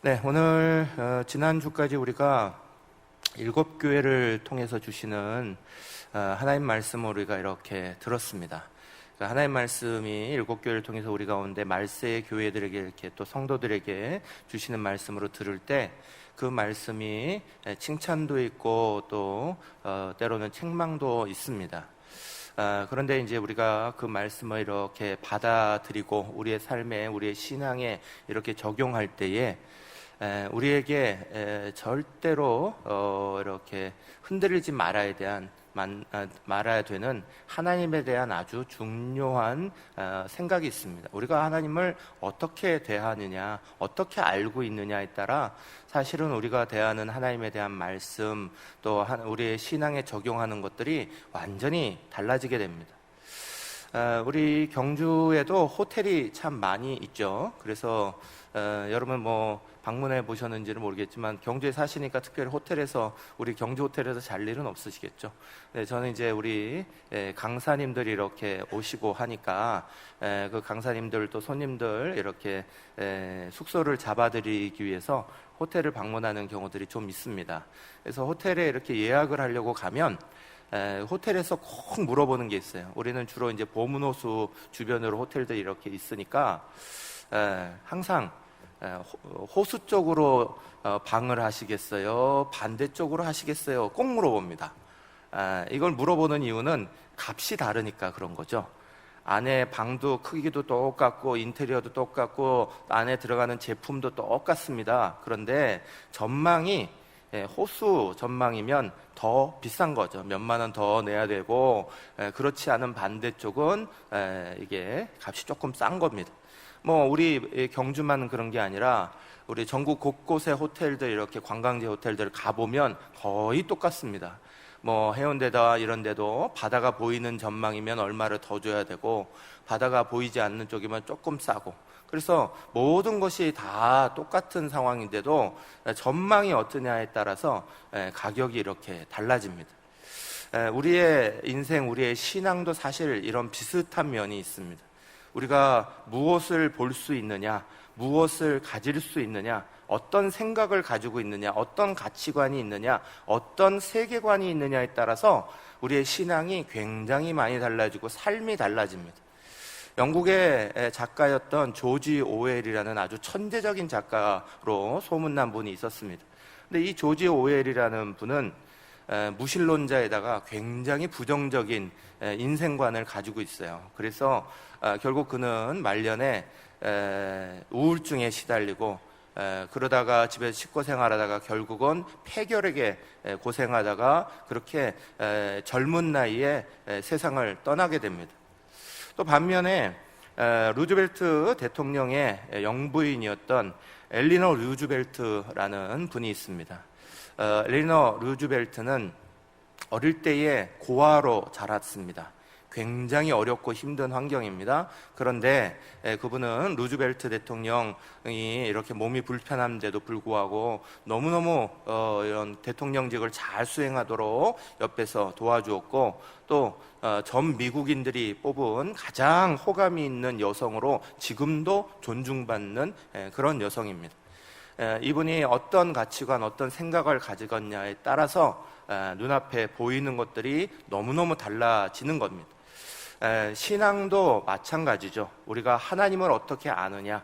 네, 오늘 지난주까지 우리가 7교회를 통해서 주시는 하나님 말씀을 우리가 이렇게 들었습니다. 그러니까 하나님 말씀이 7교회를 통해서 우리 가운데 말세의 교회들에게 이렇게 또 성도들에게 주시는 말씀으로 들을 때 그 말씀이 칭찬도 있고 또 때로는 책망도 있습니다. 그런데 이제 우리가 그 말씀을 이렇게 받아들이고 우리의 삶에, 우리의 신앙에 이렇게 적용할 때에 우리에게 절대로 이렇게 흔들리지 말아야 되는 하나님에 대한 아주 중요한 생각이 있습니다. 우리가 하나님을 어떻게 대하느냐, 어떻게 알고 있느냐에 따라 사실은 우리가 대하는 하나님에 대한 말씀, 또 우리의 신앙에 적용하는 것들이 완전히 달라지게 됩니다. 우리 경주에도 호텔이 참 많이 있죠. 그래서 여러분 방문해 보셨는지는 모르겠지만 경주에 사시니까 특별히 우리 경주 호텔에서 잘 일은 없으시겠죠. 네, 저는 이제 우리 강사님들이 이렇게 오시고 하니까 그 강사님들 또 손님들 이렇게 숙소를 잡아드리기 위해서 호텔을 방문하는 경우들이 좀 있습니다. 그래서 호텔에 이렇게 예약을 하려고 가면 호텔에서 꼭 물어보는 게 있어요. 우리는 주로 이제 보문호수 주변으로 호텔들이 이렇게 있으니까 항상 호수 쪽으로 방을 하시겠어요? 반대쪽으로 하시겠어요? 꼭 물어봅니다. 이걸 물어보는 이유는 값이 다르니까 그런 거죠. 안에 방도 크기도 똑같고 인테리어도 똑같고 안에 들어가는 제품도 똑같습니다. 그런데 전망이 호수 전망이면 더 비싼 거죠. 몇만 원 더 내야 되고, 그렇지 않은 반대쪽은 이게 값이 조금 싼 겁니다. 우리 경주만 그런 게 아니라 우리 전국 곳곳의 호텔들, 이렇게 관광지 호텔들 가보면 거의 똑같습니다. 해운대다 이런 데도 바다가 보이는 전망이면 얼마를 더 줘야 되고, 바다가 보이지 않는 쪽이면 조금 싸고, 그래서 모든 것이 다 똑같은 상황인데도 전망이 어떠냐에 따라서 가격이 이렇게 달라집니다. 우리의 인생, 우리의 신앙도 사실 이런 비슷한 면이 있습니다. 우리가 무엇을 볼 수 있느냐, 무엇을 가질 수 있느냐, 어떤 생각을 가지고 있느냐, 어떤 가치관이 있느냐, 어떤 세계관이 있느냐에 따라서 우리의 신앙이 굉장히 많이 달라지고 삶이 달라집니다. 영국의 작가였던 조지 오웰이라는 아주 천재적인 작가로 소문난 분이 있었습니다. 근데 이 조지 오웰이라는 분은 무신론자에다가 굉장히 부정적인 인생관을 가지고 있어요. 그래서 결국 그는 말년에 우울증에 시달리고 그러다가 집에서 식구 생활하다가 결국은 폐결핵에 고생하다가 그렇게 젊은 나이에 세상을 떠나게 됩니다. 또 반면에 루즈벨트 대통령의 영부인이었던 엘리너 루즈벨트라는 분이 있습니다. 엘리너 루즈벨트는 어릴 때에 고아로 자랐습니다. 굉장히 어렵고 힘든 환경입니다. 그런데 그분은 루즈벨트 대통령이 이렇게 몸이 불편한데도 불구하고 너무너무 이런 대통령직을 잘 수행하도록 옆에서 도와주었고, 또 전 미국인들이 뽑은 가장 호감이 있는 여성으로 지금도 존중받는 그런 여성입니다. 이분이 어떤 가치관, 어떤 생각을 가지겠냐에 따라서 눈앞에 보이는 것들이 너무너무 달라지는 겁니다. 신앙도 마찬가지죠. 우리가 하나님을 어떻게 아느냐,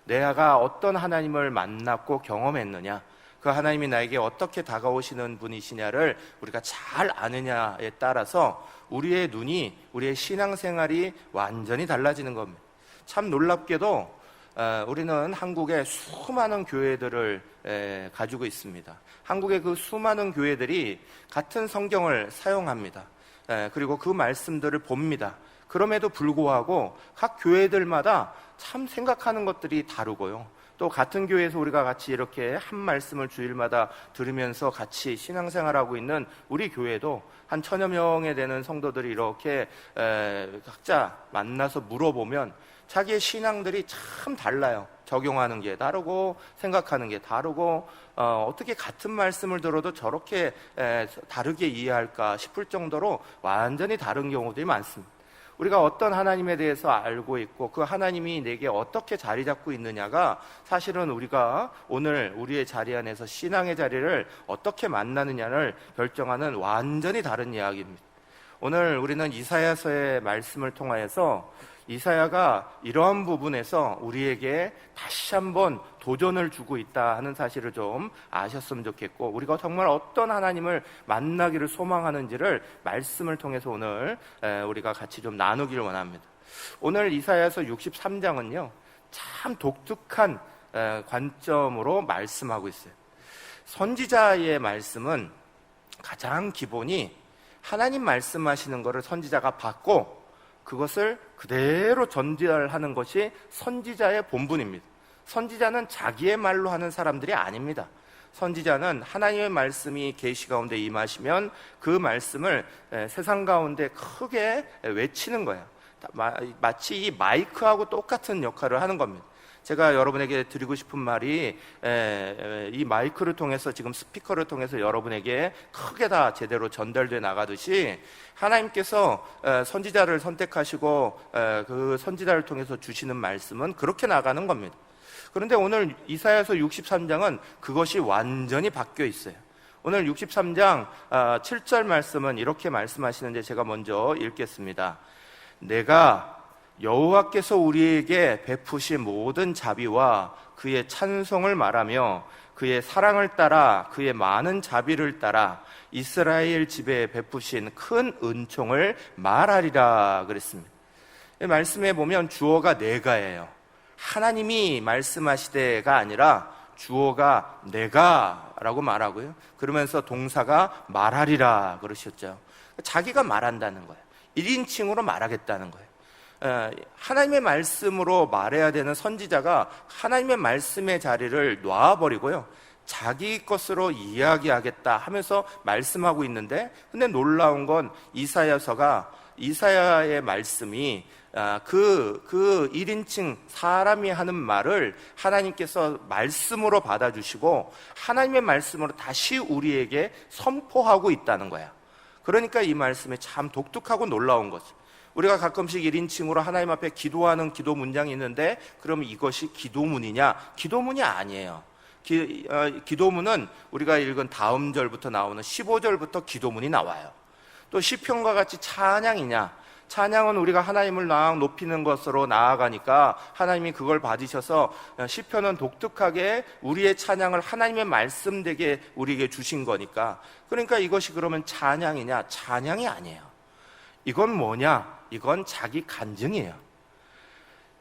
내가 어떤 하나님을 만났고 경험했느냐, 그 하나님이 나에게 어떻게 다가오시는 분이시냐를 우리가 잘 아느냐에 따라서 우리의 눈이, 우리의 신앙생활이 완전히 달라지는 겁니다. 참 놀랍게도 우리는 한국에 수많은 교회들을 가지고 있습니다. 한국의 그 수많은 교회들이 같은 성경을 사용합니다. 그리고 그 말씀들을 봅니다. 그럼에도 불구하고 각 교회들마다 참 생각하는 것들이 다르고요. 또 같은 교회에서 우리가 같이 이렇게 한 말씀을 주일마다 들으면서 같이 신앙생활하고 있는 우리 교회도 한 1000여 명에 되는 성도들이 이렇게 각자 만나서 물어보면 자기의 신앙들이 참 달라요. 적용하는 게 다르고 생각하는 게 다르고 어떻게 같은 말씀을 들어도 저렇게 다르게 이해할까 싶을 정도로 완전히 다른 경우들이 많습니다. 우리가 어떤 하나님에 대해서 알고 있고 그 하나님이 내게 어떻게 자리 잡고 있느냐가 사실은 우리가 오늘 우리의 자리 안에서 신앙의 자리를 어떻게 만나느냐를 결정하는 완전히 다른 이야기입니다. 오늘 우리는 이사야서의 말씀을 통하여서 이사야가 이러한 부분에서 우리에게 다시 한번 도전을 주고 있다 하는 사실을 좀 아셨으면 좋겠고, 우리가 정말 어떤 하나님을 만나기를 소망하는지를 말씀을 통해서 오늘 우리가 같이 좀 나누기를 원합니다. 오늘 이사야서 63장은요 참 독특한 관점으로 말씀하고 있어요. 선지자의 말씀은 가장 기본이 하나님 말씀하시는 것을 선지자가 받고 그것을 그대로 전달하는 것이 선지자의 본분입니다. 선지자는 자기의 말로 하는 사람들이 아닙니다. 선지자는 하나님의 말씀이 계시 가운데 임하시면 그 말씀을 세상 가운데 크게 외치는 거예요. 마치 이 마이크하고 똑같은 역할을 하는 겁니다. 제가 여러분에게 드리고 싶은 말이 이 마이크를 통해서, 지금 스피커를 통해서 여러분에게 크게 다 제대로 전달돼 나가듯이 하나님께서 선지자를 선택하시고 그 선지자를 통해서 주시는 말씀은 그렇게 나가는 겁니다. 그런데 오늘 이사야서 63장은 그것이 완전히 바뀌어 있어요. 오늘 63장 7절 말씀은 이렇게 말씀하시는데 제가 먼저 읽겠습니다. 내가 여호와께서 우리에게 베푸신 모든 자비와 그의 찬송을 말하며 그의 사랑을 따라 그의 많은 자비를 따라 이스라엘 집에 베푸신 큰 은총을 말하리라 그랬습니다. 이 말씀에 보면 주어가 내가예요. 하나님이 말씀하시되가 아니라 주어가 내가라고 말하고요. 그러면서 동사가 말하리라 그러셨죠. 자기가 말한다는 거예요. 1인칭으로 말하겠다는 거예요. 하나님의 말씀으로 말해야 되는 선지자가 하나님의 말씀의 자리를 놔버리고요, 자기 것으로 이야기하겠다 하면서 말씀하고 있는데, 근데 놀라운 건 이사야의 말씀이 그 1인칭 사람이 하는 말을 하나님께서 말씀으로 받아주시고 하나님의 말씀으로 다시 우리에게 선포하고 있다는 거야. 그러니까 이 말씀이 참 독특하고 놀라운 거죠. 우리가 가끔씩 1인칭으로 하나님 앞에 기도하는 기도 문장이 있는데, 그럼 이것이 기도문이냐? 기도문이 아니에요. 기도문은 우리가 읽은 다음 절부터 나오는 15절부터 기도문이 나와요. 또 시편과 같이 찬양이냐? 찬양은 우리가 하나님을 높이는 것으로 나아가니까 하나님이 그걸 받으셔서 시편은 독특하게 우리의 찬양을 하나님의 말씀되게 우리에게 주신 거니까, 그러니까 이것이 그러면 찬양이냐? 찬양이 아니에요. 이건 뭐냐? 이건 자기 간증이에요.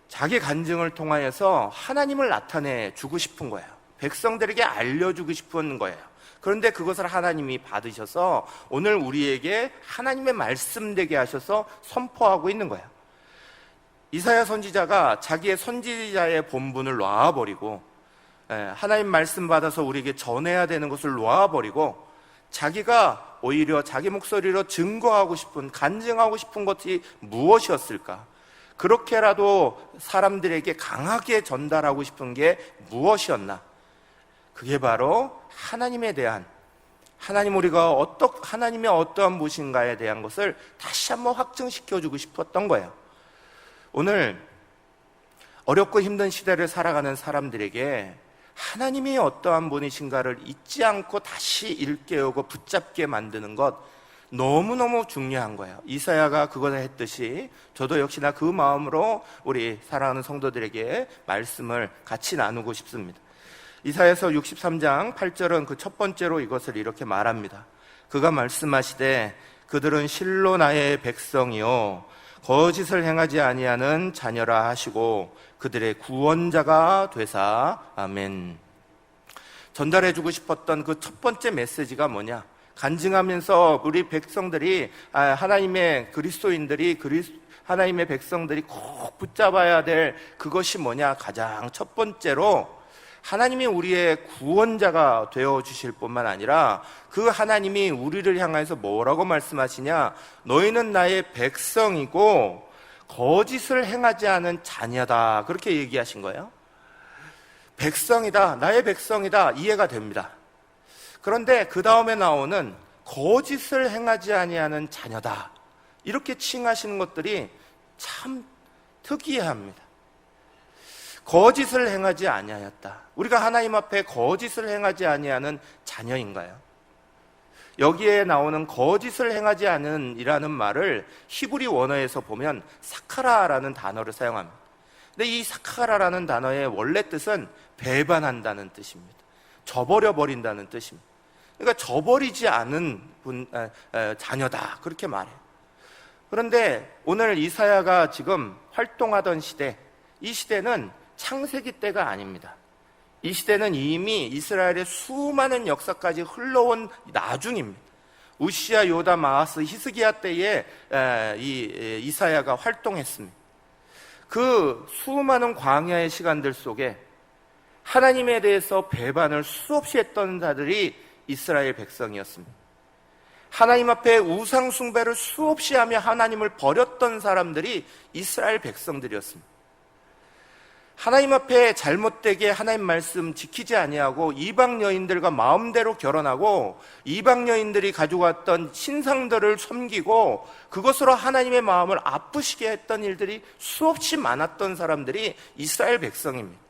자기 간증을 통하여서 하나님을 나타내 주고 싶은 거예요. 백성들에게 알려주고 싶은 거예요. 그런데 그것을 하나님이 받으셔서 오늘 우리에게 하나님의 말씀되게 하셔서 선포하고 있는 거예요. 이사야 선지자가 자기의 선지자의 본분을 놔버리고 하나님 말씀 받아서 우리에게 전해야 되는 것을 놔버리고 자기가 오히려 자기 목소리로 증거하고 싶은, 간증하고 싶은 것이 무엇이었을까? 그렇게라도 사람들에게 강하게 전달하고 싶은 게 무엇이었나? 그게 바로 하나님에 대한, 하나님의 어떠한 무엇인가에 대한 것을 다시 한번 확증시켜주고 싶었던 거예요. 오늘 어렵고 힘든 시대를 살아가는 사람들에게 하나님이 어떠한 분이신가를 잊지 않고 다시 일깨우고 붙잡게 만드는 것, 너무너무 중요한 거예요. 이사야가 그것을 했듯이 저도 역시나 그 마음으로 우리 사랑하는 성도들에게 말씀을 같이 나누고 싶습니다. 이사야서 63장 8절은 그 첫 번째로 이것을 이렇게 말합니다. 그가 말씀하시되 그들은 실로 나의 백성이요 거짓을 행하지 아니하는 자녀라 하시고 그들의 구원자가 되사. 아멘. 전달해주고 싶었던 그 첫 번째 메시지가 뭐냐? 간증하면서 우리 백성들이, 하나님의 그리스도인들이, 하나님의 백성들이 꼭 붙잡아야 될 그것이 뭐냐? 가장 첫 번째로 하나님이 우리의 구원자가 되어주실 뿐만 아니라 그 하나님이 우리를 향해서 뭐라고 말씀하시냐? 너희는 나의 백성이고 거짓을 행하지 않은 자녀다, 그렇게 얘기하신 거예요. 백성이다, 나의 백성이다, 이해가 됩니다. 그런데 그 다음에 나오는 거짓을 행하지 아니하는 자녀다, 이렇게 칭하시는 것들이 참 특이합니다. 거짓을 행하지 아니하였다. 우리가 하나님 앞에 거짓을 행하지 아니하는 자녀인가요? 여기에 나오는 거짓을 행하지 않은 이라는 말을 히브리 원어에서 보면 사카라라는 단어를 사용합니다. 근데 이 사카라라는 단어의 원래 뜻은 배반한다는 뜻입니다. 저버려 버린다는 뜻입니다. 그러니까 저버리지 않은 자녀다, 그렇게 말해요. 그런데 오늘 이사야가 지금 활동하던 시대, 이 시대는 창세기 때가 아닙니다. 이 시대는 이미 이스라엘의 수많은 역사까지 흘러온 나중입니다. 우시야, 요담, 아하스, 히스기야 때에 이사야가 활동했습니다. 그 수많은 광야의 시간들 속에 하나님에 대해서 배반을 수없이 했던 자들이 이스라엘 백성이었습니다. 하나님 앞에 우상 숭배를 수없이 하며 하나님을 버렸던 사람들이 이스라엘 백성들이었습니다. 하나님 앞에 잘못되게 하나님 말씀 지키지 아니하고 이방 여인들과 마음대로 결혼하고 이방 여인들이 가지고 왔던 신상들을 섬기고 그것으로 하나님의 마음을 아프시게 했던 일들이 수없이 많았던 사람들이 이스라엘 백성입니다.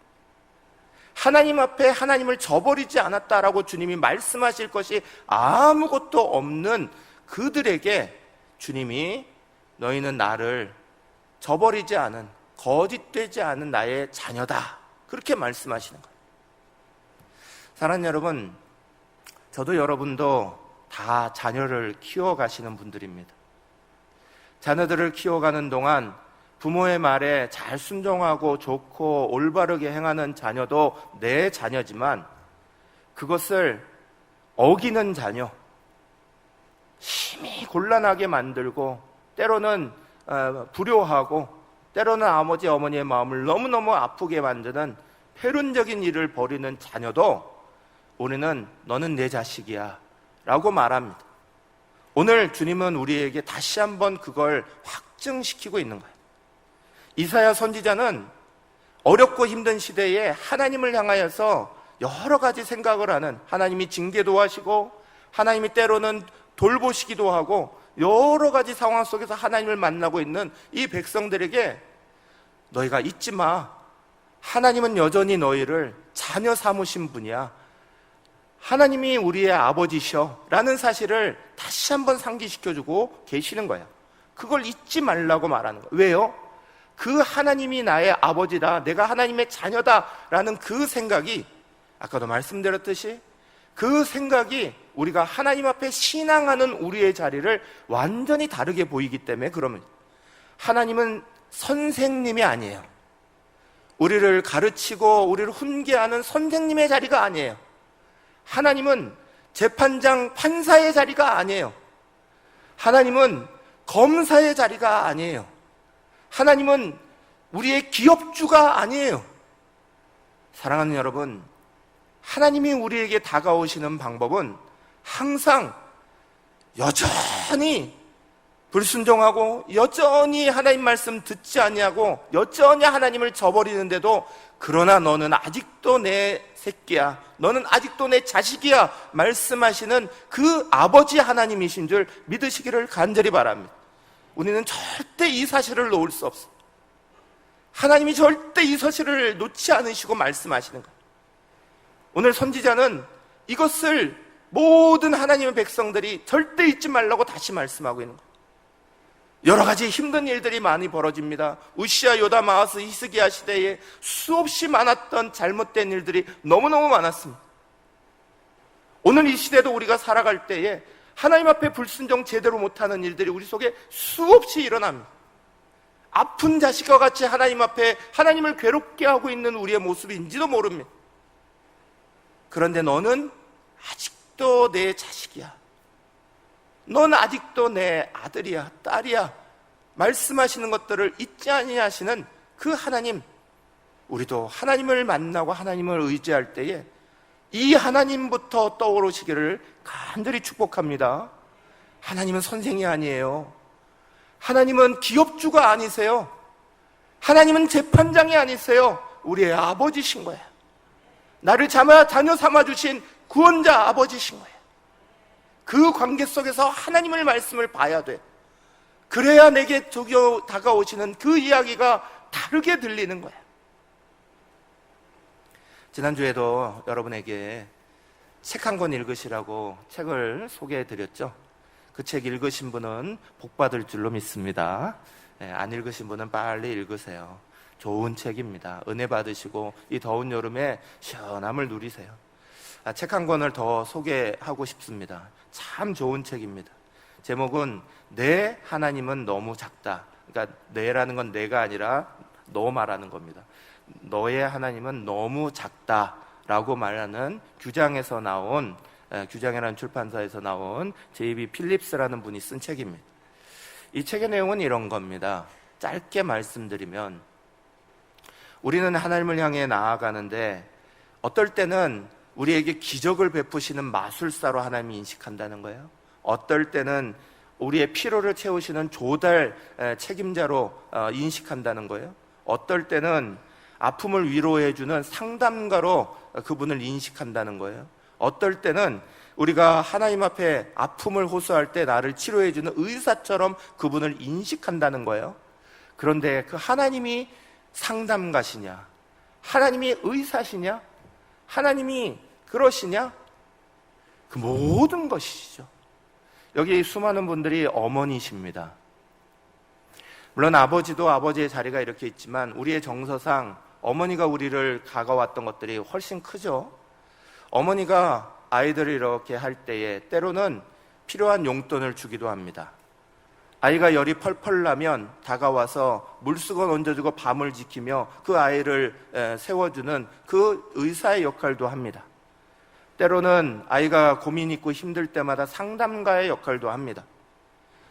하나님 앞에 하나님을 저버리지 않았다라고 주님이 말씀하실 것이 아무것도 없는 그들에게 주님이 너희는 나를 저버리지 않은, 거짓되지 않은 나의 자녀다, 그렇게 말씀하시는 거예요. 사랑하는 여러분, 저도 여러분도 다 자녀를 키워가시는 분들입니다. 자녀들을 키워가는 동안 부모의 말에 잘 순종하고 좋고 올바르게 행하는 자녀도 내 자녀지만 그것을 어기는 자녀, 심히 곤란하게 만들고 때로는 불효하고 때로는 아버지 어머니의 마음을 너무너무 아프게 만드는 폐륜적인 일을 벌이는 자녀도 우리는 너는 내 자식이야 라고 말합니다. 오늘 주님은 우리에게 다시 한번 그걸 확증시키고 있는 거예요. 이사야 선지자는 어렵고 힘든 시대에 하나님을 향하여서 여러 가지 생각을 하는, 하나님이 징계도 하시고 하나님이 때로는 돌보시기도 하고 여러 가지 상황 속에서 하나님을 만나고 있는 이 백성들에게 너희가 잊지 마, 하나님은 여전히 너희를 자녀 삼으신 분이야, 하나님이 우리의 아버지셔 라는 사실을 다시 한번 상기시켜주고 계시는 거야. 그걸 잊지 말라고 말하는 거야. 왜요? 그 하나님이 나의 아버지다, 내가 하나님의 자녀다 라는 그 생각이, 아까도 말씀드렸듯이 그 생각이 우리가 하나님 앞에 신앙하는 우리의 자리를 완전히 다르게 보이기 때문에 그러면 하나님은 선생님이 아니에요. 우리를 가르치고 우리를 훈계하는 선생님의 자리가 아니에요. 하나님은 재판장, 판사의 자리가 아니에요. 하나님은 검사의 자리가 아니에요. 하나님은 우리의 기업주가 아니에요. 사랑하는 여러분, 하나님이 우리에게 다가오시는 방법은 항상 여전히 불순종하고 여전히 하나님 말씀 듣지 아니하고 여전히 하나님을 저버리는데도 그러나 너는 아직도 내 새끼야, 너는 아직도 내 자식이야 말씀하시는 그 아버지 하나님이신 줄 믿으시기를 간절히 바랍니다. 우리는 절대 이 사실을 놓을 수 없어요. 하나님이 절대 이 사실을 놓지 않으시고 말씀하시는 거예요. 오늘 선지자는 이것을 모든 하나님의 백성들이 절대 잊지 말라고 다시 말씀하고 있는 거예요. 여러 가지 힘든 일들이 많이 벌어집니다. 우시야, 요담, 아하스, 히스기야 시대에 수없이 많았던 잘못된 일들이 너무너무 많았습니다. 오늘 이 시대도 우리가 살아갈 때에 하나님 앞에 불순종 제대로 못하는 일들이 우리 속에 수없이 일어납니다. 아픈 자식과 같이 하나님 앞에 하나님을 괴롭게 하고 있는 우리의 모습인지도 모릅니다. 그런데 너는 아직도 내 자식이야, 넌 아직도 내 아들이야, 딸이야 말씀하시는 것들을 잊지 아니하시는 그 하나님, 우리도 하나님을 만나고 하나님을 의지할 때에 이 하나님부터 떠오르시기를 간절히 축복합니다. 하나님은 선생이 아니에요. 하나님은 기업주가 아니세요. 하나님은 재판장이 아니세요. 우리의 아버지신 거예요. 나를 자녀 삼아주신 구원자 아버지신 거예요. 그 관계 속에서 하나님의 말씀을 봐야 돼. 그래야 내게 다가오시는 그 이야기가 다르게 들리는 거야. 지난주에도 여러분에게 책 한 권 읽으시라고 책을 소개해 드렸죠. 그 책 읽으신 분은 복 받을 줄로 믿습니다. 안 읽으신 분은 빨리 읽으세요. 좋은 책입니다. 은혜 받으시고 이 더운 여름에 시원함을 누리세요. 책 한 권을 더 소개하고 싶습니다. 참 좋은 책입니다. 제목은 내 하나님은 너무 작다. 그러니까 내라는 건 내가 아니라 너 말하는 겁니다. 너의 하나님은 너무 작다라고 말하는 규장이라는 출판사에서 나온 J.B. 필립스라는 분이 쓴 책입니다. 이 책의 내용은 이런 겁니다. 짧게 말씀드리면 우리는 하나님을 향해 나아가는데 어떨 때는 우리에게 기적을 베푸시는 마술사로 하나님이 인식한다는 거예요. 어떨 때는 우리의 피로를 채우시는 조달 책임자로 인식한다는 거예요. 어떨 때는 아픔을 위로해주는 상담가로 그분을 인식한다는 거예요. 어떨 때는 우리가 하나님 앞에 아픔을 호소할 때 나를 치료해주는 의사처럼 그분을 인식한다는 거예요. 그런데 그 하나님이 상담가시냐? 하나님이 의사시냐? 하나님이 그러시냐? 그 모든 것이죠. 여기 수많은 분들이 어머니십니다. 물론 아버지도 아버지의 자리가 이렇게 있지만 우리의 정서상 어머니가 우리를 다가왔던 것들이 훨씬 크죠. 어머니가 아이들을 이렇게 할 때에 때로는 필요한 용돈을 주기도 합니다. 아이가 열이 펄펄 나면 다가와서 물수건 얹어주고 밤을 지키며 그 아이를 세워주는 그 의사의 역할도 합니다. 때로는 아이가 고민 있고 힘들 때마다 상담가의 역할도 합니다.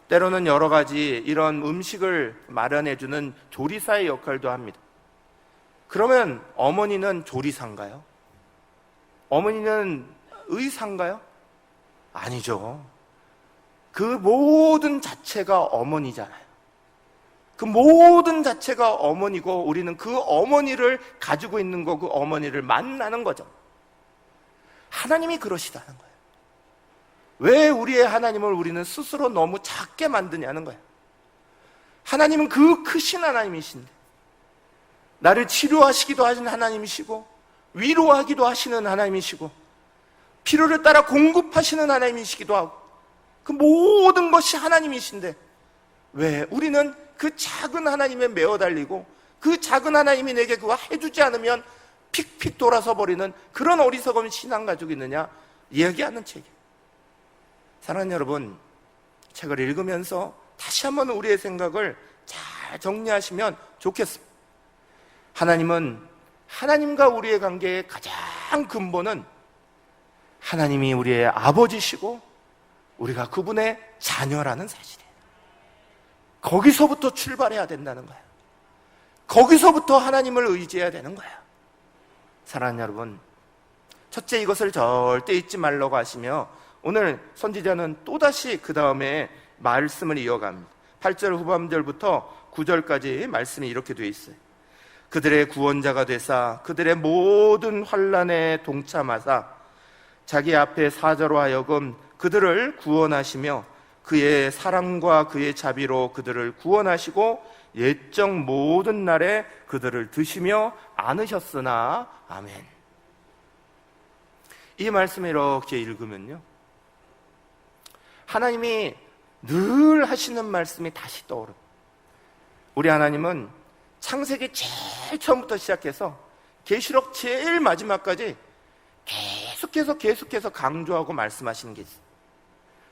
때로는 여러 가지 이런 음식을 마련해주는 조리사의 역할도 합니다. 그러면 어머니는 조리사인가요? 어머니는 의사인가요? 아니죠. 그 모든 자체가 어머니잖아요. 그 모든 자체가 어머니고 우리는 그 어머니를 가지고 있는 거, 그 어머니를 만나는 거죠. 하나님이 그러시다는 거예요. 왜 우리의 하나님을 우리는 스스로 너무 작게 만드냐는 거예요. 하나님은 그 크신 하나님이신데 나를 치료하시기도 하신 하나님이시고 위로하기도 하시는 하나님이시고 필요를 따라 공급하시는 하나님이시기도 하고 그 모든 것이 하나님이신데 왜 우리는 그 작은 하나님에 매어 달리고 그 작은 하나님이 내게 그거 해주지 않으면 픽픽 돌아서 버리는 그런 어리석은 신앙 가지고 있느냐 이야기하는 책이에요. 사랑하는 여러분, 책을 읽으면서 다시 한번 우리의 생각을 잘 정리하시면 좋겠습니다. 하나님은 하나님과 우리의 관계의 가장 근본은 하나님이 우리의 아버지시고 우리가 그분의 자녀라는 사실이에요. 거기서부터 출발해야 된다는 거예요. 거기서부터 하나님을 의지해야 되는 거예요. 사랑하는 여러분, 첫째 이것을 절대 잊지 말라고 하시며 오늘 선지자는 또다시 그 다음에 말씀을 이어갑니다. 8절 후반절부터 9절까지 말씀이 이렇게 되어 있어요. 그들의 구원자가 되사 그들의 모든 환난에 동참하사 자기 앞에 사자로 하여금 그들을 구원하시며 그의 사랑과 그의 자비로 그들을 구원하시고 옛적 모든 날에 그들을 드시며 안으셨으나 아멘. 이 말씀을 이렇게 읽으면요, 하나님이 늘 하시는 말씀이 다시 떠오릅니다. 우리 하나님은 창세기 제일 처음부터 시작해서 계시록 제일 마지막까지 계속해서 강조하고 말씀하시는 게 있어요.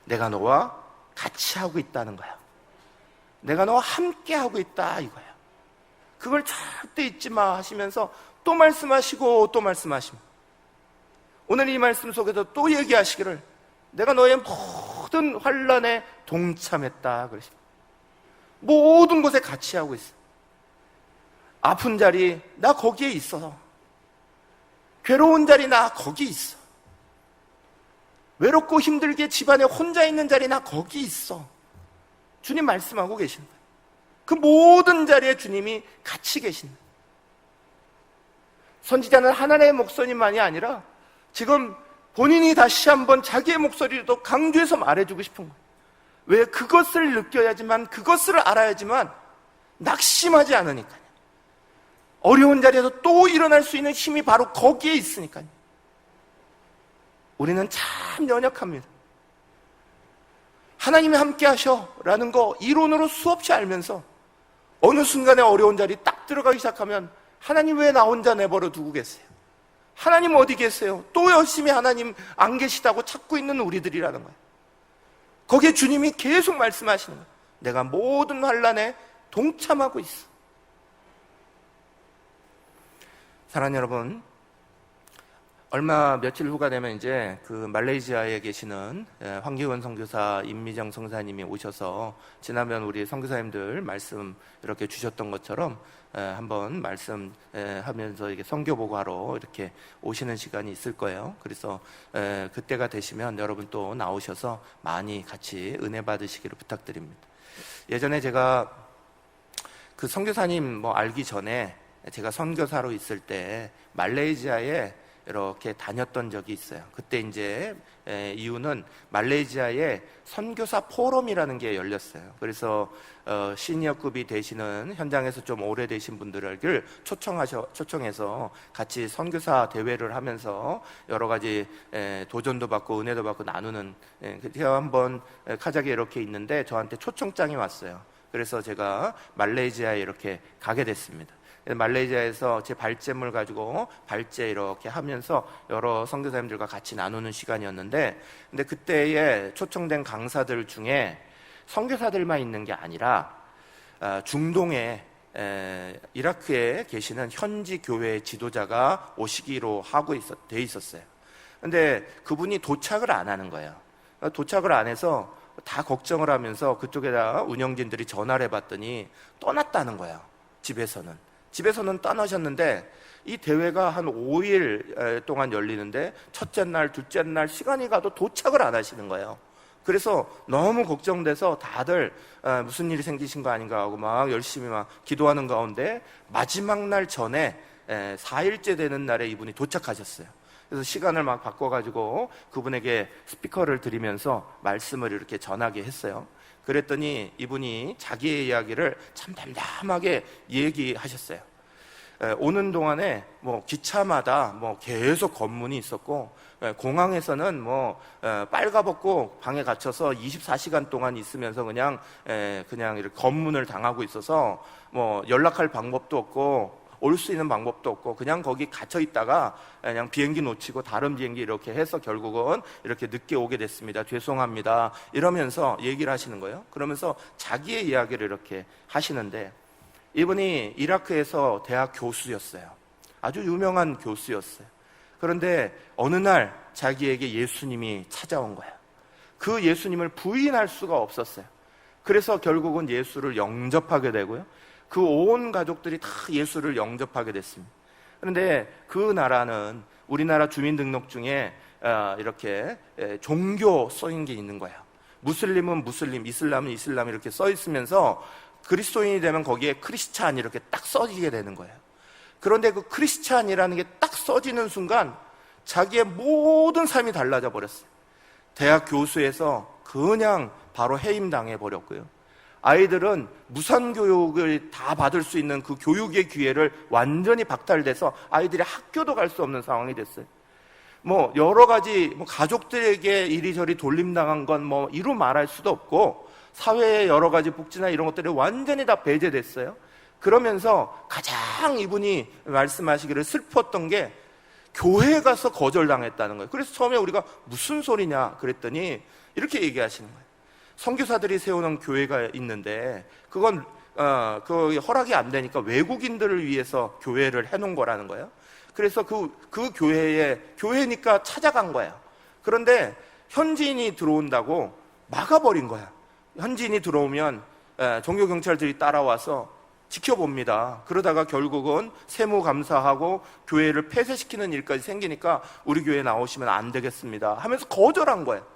내가 너와 같이 하고 있다는 거야. 내가 너와 함께 하고 있다 이거야. 그걸 절대 잊지 마 하시면서 또 말씀하시고 또 말씀하십니다. 오늘 이 말씀 속에서 또 얘기하시기를 내가 너의 모든 환난에 동참했다 그러십니다. 모든 곳에 같이 하고 있어. 아픈 자리 나 거기에 있어. 괴로운 자리 나 거기 있어. 외롭고 힘들게 집안에 혼자 있는 자리 나 거기 있어. 주님 말씀하고 계신 거예요. 그 모든 자리에 주님이 같이 계신 거예요. 선지자는 하나님의 목소리만이 아니라 지금 본인이 다시 한번 자기의 목소리를 더 강조해서 말해주고 싶은 거예요. 왜? 그것을 느껴야지만, 그것을 알아야지만 낙심하지 않으니까요. 어려운 자리에서 또 일어날 수 있는 힘이 바로 거기에 있으니까요. 우리는 참 연약합니다. 하나님이 함께 하셔 라는 거 이론으로 수없이 알면서 어느 순간에 어려운 자리 딱 들어가기 시작하면 하나님 왜 나 혼자 내버려 두고 계세요? 하나님 어디 계세요? 또 열심히 하나님 안 계시다고 찾고 있는 우리들이라는 거예요. 거기에 주님이 계속 말씀하시는 거예요. 내가 모든 환난에 동참하고 있어. 사랑하는 여러분, 얼마 며칠 후가 되면 이제 그 말레이시아에 계시는 황기원 선교사, 임미정 성사님이 오셔서 지난번 우리 선교사님들 말씀 이렇게 주셨던 것처럼 한번 말씀하면서 이렇게 선교 보고하러 이렇게 오시는 시간이 있을 거예요. 그래서 그때가 되시면 여러분 또 나오셔서 많이 같이 은혜 받으시기를 부탁드립니다. 예전에 제가 그 선교사님 알기 전에 제가 선교사로 있을 때 말레이시아에 이렇게 다녔던 적이 있어요. 그때 이제 이유는 말레이시아에 선교사 포럼이라는 게 열렸어요. 그래서 시니어급이 되시는 현장에서 좀 오래되신 분들을 초청해서 같이 선교사 대회를 하면서 여러 가지 도전도 받고 은혜도 받고 나누는, 제가 한번 카자흐에 이렇게 있는데 저한테 초청장이 왔어요. 그래서 제가 말레이시아에 이렇게 가게 됐습니다. 말레이시아에서 제 발제물 가지고 발제 이렇게 하면서 여러 선교사님들과 같이 나누는 시간이었는데, 근데 그때에 초청된 강사들 중에 선교사들만 있는 게 아니라 중동에 이라크에 계시는 현지 교회 지도자가 오시기로 하고 돼 있었어요. 근데 그분이 도착을 안 하는 거예요. 도착을 안 해서 다 걱정을 하면서 그쪽에다 운영진들이 전화를 해봤더니 떠났다는 거예요. 집에서는 떠나셨는데 이 대회가 한 5일 동안 열리는데 첫째 날, 둘째 날 시간이 가도 도착을 안 하시는 거예요. 그래서 너무 걱정돼서 다들 무슨 일이 생기신 거 아닌가 하고 막 열심히 막 기도하는 가운데 마지막 날 전에 4일째 되는 날에 이분이 도착하셨어요. 그래서 시간을 막 바꿔가지고 그분에게 스피커를 드리면서 말씀을 이렇게 전하게 했어요. 그랬더니 이분이 자기의 이야기를 참 담담하게 얘기하셨어요. 오는 동안에 기차마다 계속 검문이 있었고, 공항에서는 빨가벗고 방에 갇혀서 24시간 동안 있으면서 그냥 이렇게 검문을 당하고 있어서 연락할 방법도 없고 올 수 있는 방법도 없고 그냥 거기 갇혀 있다가 그냥 비행기 놓치고 다른 비행기 이렇게 해서 결국은 이렇게 늦게 오게 됐습니다. 죄송합니다. 이러면서 얘기를 하시는 거예요. 그러면서 자기의 이야기를 이렇게 하시는데, 이분이 이라크에서 대학 교수였어요. 아주 유명한 교수였어요. 그런데 어느 날 자기에게 예수님이 찾아온 거예요. 그 예수님을 부인할 수가 없었어요. 그래서 결국은 예수를 영접하게 되고요. 그 온 가족들이 다 예수를 영접하게 됐습니다. 그런데 그 나라는 우리나라 주민등록 중에 이렇게 종교 써인 게 있는 거예요. 무슬림은 무슬림, 이슬람은 이슬람 이렇게 써 있으면서 그리스도인이 되면 거기에 크리스찬 이렇게 딱 써지게 되는 거예요. 그런데 그 크리스찬이라는 게 딱 써지는 순간 자기의 모든 삶이 달라져 버렸어요. 대학 교수에서 그냥 바로 해임당해 버렸고요. 아이들은 무상교육을 다 받을 수 있는 그 교육의 기회를 완전히 박탈돼서 아이들이 학교도 갈 수 없는 상황이 됐어요. 여러 가지 가족들에게 이리저리 돌림당한 건 이루 말할 수도 없고, 사회의 여러 가지 복지나 이런 것들이 완전히 다 배제됐어요. 그러면서 가장 이분이 말씀하시기를 슬펐던 게 교회에 가서 거절당했다는 거예요. 그래서 처음에 우리가 무슨 소리냐 그랬더니 이렇게 얘기하시는 거예요. 선교사들이 세우는 교회가 있는데 그건 그 허락이 안 되니까 외국인들을 위해서 교회를 해놓은 거라는 거예요. 그래서 그 교회니까 찾아간 거예요. 그런데 현지인이 들어온다고 막아버린 거야. 현지인이 들어오면 종교경찰들이 따라와서 지켜봅니다. 그러다가 결국은 세무감사하고 교회를 폐쇄시키는 일까지 생기니까 우리 교회에 나오시면 안 되겠습니다 하면서 거절한 거예요.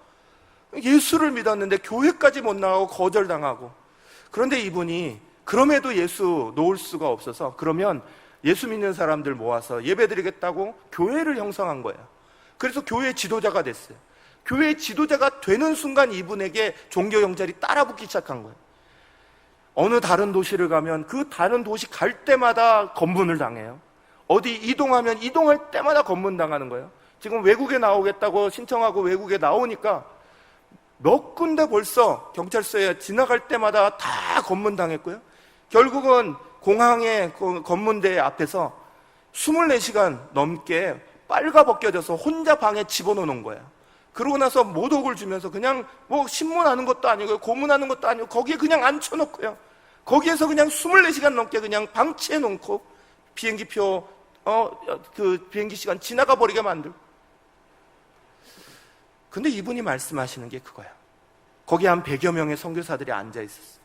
예수를 믿었는데 교회까지 못 나가고 거절당하고. 그런데 이분이 그럼에도 예수 놓을 수가 없어서 그러면 예수 믿는 사람들 모아서 예배드리겠다고 교회를 형성한 거예요. 그래서 교회 지도자가 됐어요. 교회 지도자가 되는 순간 이분에게 종교 경찰이 따라붙기 시작한 거예요. 어느 다른 도시를 가면 그 다른 도시 갈 때마다 검문을 당해요. 어디 이동하면 이동할 때마다 검문 당하는 거예요. 지금 외국에 나오겠다고 신청하고 외국에 나오니까 몇 군데 벌써 경찰서에 지나갈 때마다 다 검문 당했고요. 결국은 공항의 검문대 앞에서 24시간 넘게 빨가벗겨져서 혼자 방에 집어넣는 거예요. 그러고 나서 모독을 주면서 그냥 뭐 신문하는 것도 아니고 고문하는 것도 아니고 거기에 그냥 앉혀놓고요. 거기에서 그냥 24시간 넘게 그냥 방치해 놓고 비행기표 그 비행기 시간 지나가 버리게 만들고. 근데 이분이 말씀하시는 게 그거야. 거기 한 100여 명의 선교사들이 앉아 있었어요.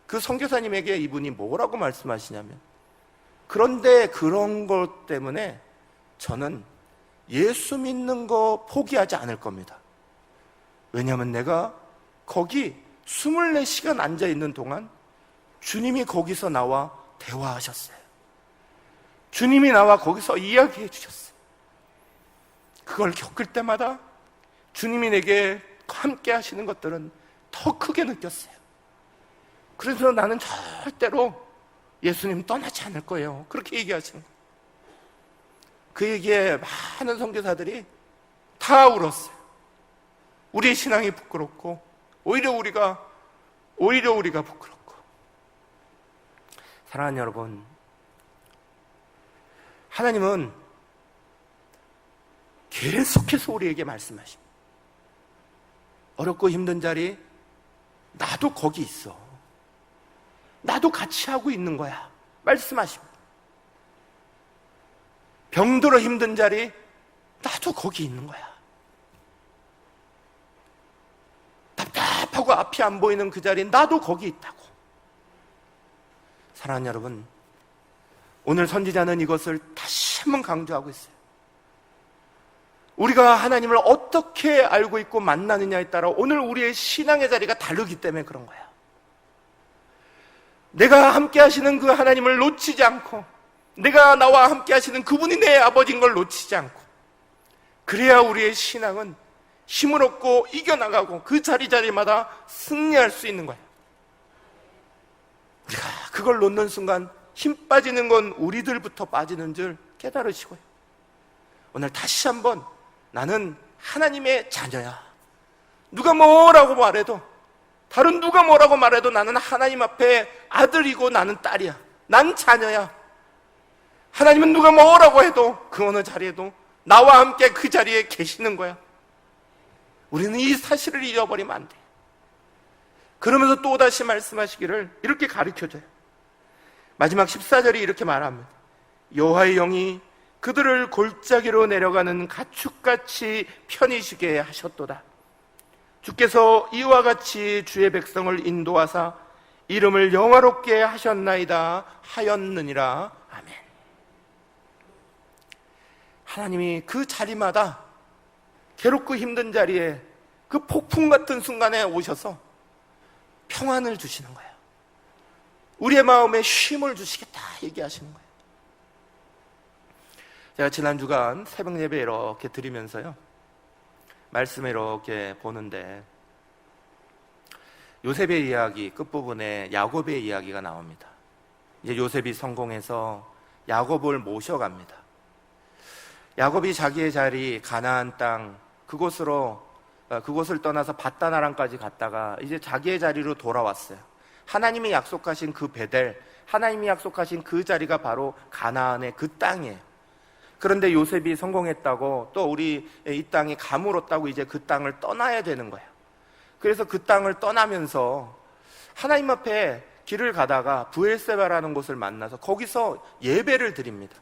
그 선교사님에게 이분이 뭐라고 말씀하시냐면, 그런데 그런 것 때문에 저는 예수 믿는 거 포기하지 않을 겁니다. 왜냐하면 내가 거기 24시간 앉아 있는 동안 주님이 거기서 나와 대화하셨어요. 주님이 나와 거기서 이야기해 주셨어요. 그걸 겪을 때마다 주님이 내게 함께 하시는 것들은 더 크게 느꼈어요. 그래서 나는 절대로 예수님 떠나지 않을 거예요. 그렇게 얘기하시는 거예요. 그 얘기에 많은 선교사들이 다 울었어요. 우리의 신앙이 부끄럽고 오히려 우리가 부끄럽고. 사랑하는 여러분, 하나님은 계속해서 우리에게 말씀하십니다. 어렵고 힘든 자리, 나도 거기 있어. 나도 같이 하고 있는 거야. 말씀하십니다. 병들어 힘든 자리, 나도 거기 있는 거야. 답답하고 앞이 안 보이는 그 자리, 나도 거기 있다고. 사랑하는 여러분, 오늘 선지자는 이것을 다시 한번 강조하고 있어요. 우리가 하나님을 어떻게 알고 있고 만나느냐에 따라 오늘 우리의 신앙의 자리가 다르기 때문에 그런 거야. 내가 함께 하시는 그 하나님을 놓치지 않고, 내가 나와 함께 하시는 그분이 내 아버지인 걸 놓치지 않고, 그래야 우리의 신앙은 힘을 얻고 이겨나가고 그 자리마다 승리할 수 있는 거야. 우리가 그걸 놓는 순간 힘 빠지는 건 우리들부터 빠지는 줄 깨달으시고요. 오늘 다시 한번 나는 하나님의 자녀야. 누가 뭐라고 말해도, 다른 누가 뭐라고 말해도 나는 하나님 앞에 아들이고 나는 딸이야. 난 자녀야. 하나님은 누가 뭐라고 해도 그 어느 자리에도 나와 함께 그 자리에 계시는 거야. 우리는 이 사실을 잃어버리면 안 돼. 그러면서 또다시 말씀하시기를 이렇게 가르쳐줘요. 마지막 14절이 이렇게 말합니다. 여호와의 영이 그들을 골짜기로 내려가는 가축같이 편히쉬게 하셨도다. 주께서 이와 같이 주의 백성을 인도하사 이름을 영화롭게 하셨나이다 하였느니라. 아멘. 하나님이 그 자리마다 괴롭고 힘든 자리에 그 폭풍 같은 순간에 오셔서 평안을 주시는 거예요. 우리의 마음에 쉼을 주시겠다 얘기하시는 거예요. 제가 지난 주간 새벽 예배 이렇게 드리면서요, 말씀을 이렇게 보는데 요셉의 이야기 끝부분에 야곱의 이야기가 나옵니다. 이제 요셉이 성공해서 야곱을 모셔갑니다. 야곱이 자기의 자리 가나안 땅 그곳을 떠나서 밧다나람까지 갔다가 이제 자기의 자리로 돌아왔어요. 하나님이 약속하신 그 베델, 하나님이 약속하신 그 자리가 바로 가나안의 그 땅이에요. 그런데 요셉이 성공했다고 또 우리 이 땅이 가물었다고 이제 그 땅을 떠나야 되는 거예요. 그래서 그 땅을 떠나면서 하나님 앞에 길을 가다가 브엘세바라는 곳을 만나서 거기서 예배를 드립니다.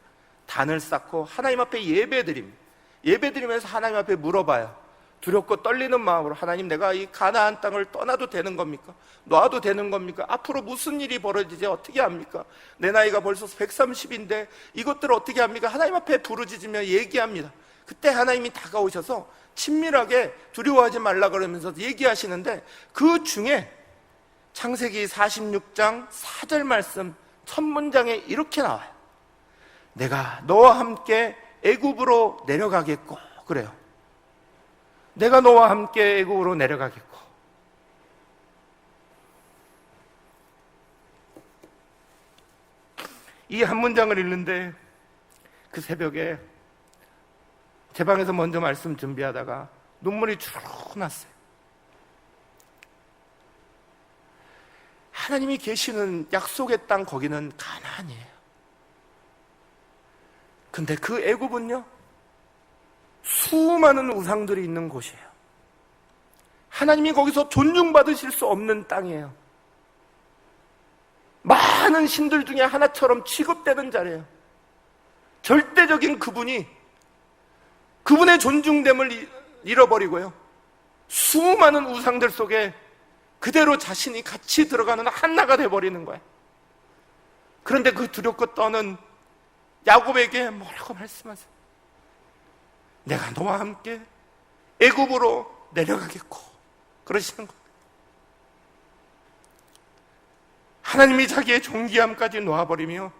단을 쌓고 하나님 앞에 예배 드립니다. 예배 드리면서 하나님 앞에 물어봐요. 두렵고 떨리는 마음으로, 하나님, 내가 이 가나안 땅을 떠나도 되는 겁니까? 놔도 되는 겁니까? 앞으로 무슨 일이 벌어지지 어떻게 합니까? 내 나이가 벌써 130인데 이것들을 어떻게 합니까? 하나님 앞에 부르짖으며 얘기합니다. 그때 하나님이 다가오셔서 친밀하게 두려워하지 말라 그러면서 얘기하시는데, 그 중에 창세기 46장 4절 말씀 첫 문장에 이렇게 나와요. 내가 너와 함께 애굽으로 내려가겠고, 그래요. 내가 너와 함께 애국으로 내려가겠고, 이 한 문장을 읽는데 그 새벽에 제 방에서 먼저 말씀 준비하다가 눈물이 주르륵 났어요. 하나님이 계시는 약속의 땅, 거기는 가나안이에요. 근데 그 애굽은요, 수많은 우상들이 있는 곳이에요. 하나님이 거기서 존중받으실 수 없는 땅이에요. 많은 신들 중에 하나처럼 취급되는 자리예요. 절대적인 그분이 그분의 존중됨을 잃어버리고요, 수많은 우상들 속에 그대로 자신이 같이 들어가는 하나가 돼버리는 거예요. 그런데 그 두렵고 떠는 야곱에게 뭐라고 말씀하세요? 내가 너와 함께 애굽으로 내려가겠고, 그러시는 거예요. 하나님이 자기의 존귀함까지 놓아버리며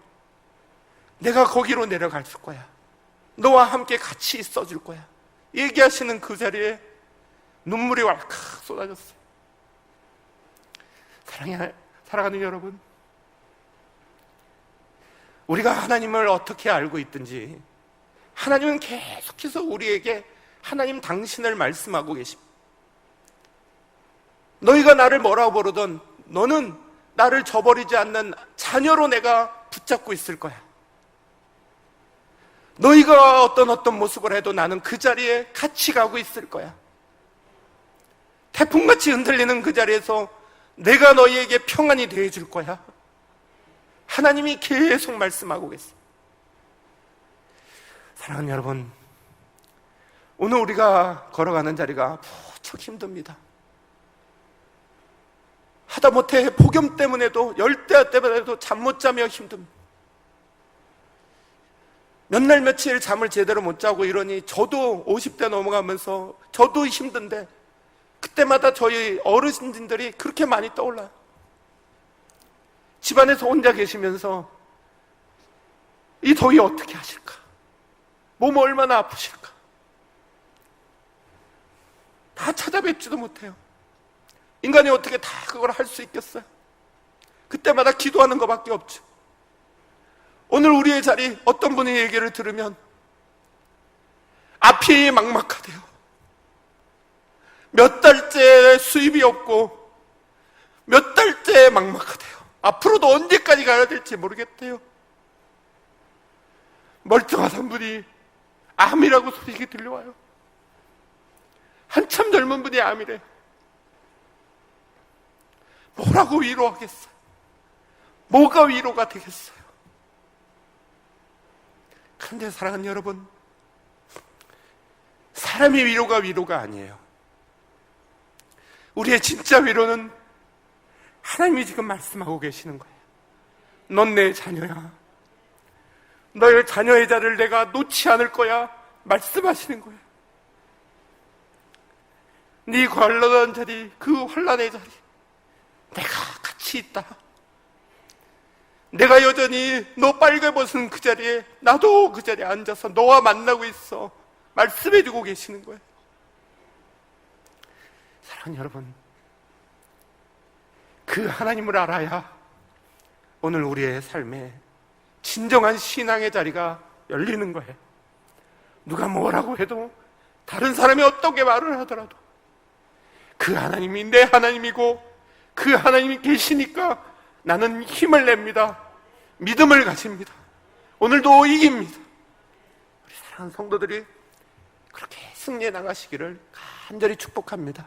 내가 거기로 내려갈 거야, 너와 함께 같이 있어줄 거야 얘기하시는 그 자리에 눈물이 왈칵 쏟아졌어요. 사랑하는 여러분, 우리가 하나님을 어떻게 알고 있든지 하나님은 계속해서 우리에게 하나님 당신을 말씀하고 계십니다. 너희가 나를 뭐라고 부르든 너는 나를 저버리지 않는 자녀로 내가 붙잡고 있을 거야. 너희가 어떤 모습을 해도 나는 그 자리에 같이 가고 있을 거야. 태풍같이 흔들리는 그 자리에서 내가 너희에게 평안이 되어줄 거야. 하나님이 계속 말씀하고 계세요. 사랑하는 여러분, 오늘 우리가 걸어가는 자리가 무척 힘듭니다. 하다못해 폭염 때문에도, 열대야 때문에도 잠 못 자며 힘듭니다. 몇 날 며칠 잠을 제대로 못 자고 이러니 저도 50대 넘어가면서 저도 힘든데, 그때마다 저희 어르신들이 그렇게 많이 떠올라요. 집안에서 혼자 계시면서 이 더위 어떻게 하실까? 몸 얼마나 아프실까? 다 찾아뵙지도 못해요. 인간이 어떻게 다 그걸 할 수 있겠어요? 그때마다 기도하는 것밖에 없죠. 오늘 우리의 자리, 어떤 분의 얘기를 들으면 앞이 막막하대요. 몇 달째 수입이 없고 몇 달째 막막하대요. 앞으로도 언제까지 가야 될지 모르겠대요. 멀쩡하던 분이 암이라고 소식이 들려와요. 한참 젊은 분이 암이래. 뭐라고 위로하겠어요? 뭐가 위로가 되겠어요? 그런데 사랑하는 여러분, 사람의 위로가 아니에요. 우리의 진짜 위로는 하나님이 지금 말씀하고 계시는 거예요. 넌 내 자녀야. 너의 자녀의 자리를 내가 놓지 않을 거야. 말씀하시는 거예요. 네 관련한 자리, 그 환난의 자리, 내가 같이 있다. 내가 여전히 너 빨개 벗은 그 자리에, 나도 그 자리에 앉아서 너와 만나고 있어. 말씀해주고 계시는 거예요. 사랑하는 여러분, 그 하나님을 알아야 오늘 우리의 삶에 진정한 신앙의 자리가 열리는 거예요. 누가 뭐라고 해도, 다른 사람이 어떻게 말을 하더라도 그 하나님이 내 하나님이고 그 하나님이 계시니까 나는 힘을 냅니다. 믿음을 가집니다. 오늘도 이깁니다. 우리 사랑하는 성도들이 그렇게 승리해 나가시기를 간절히 축복합니다.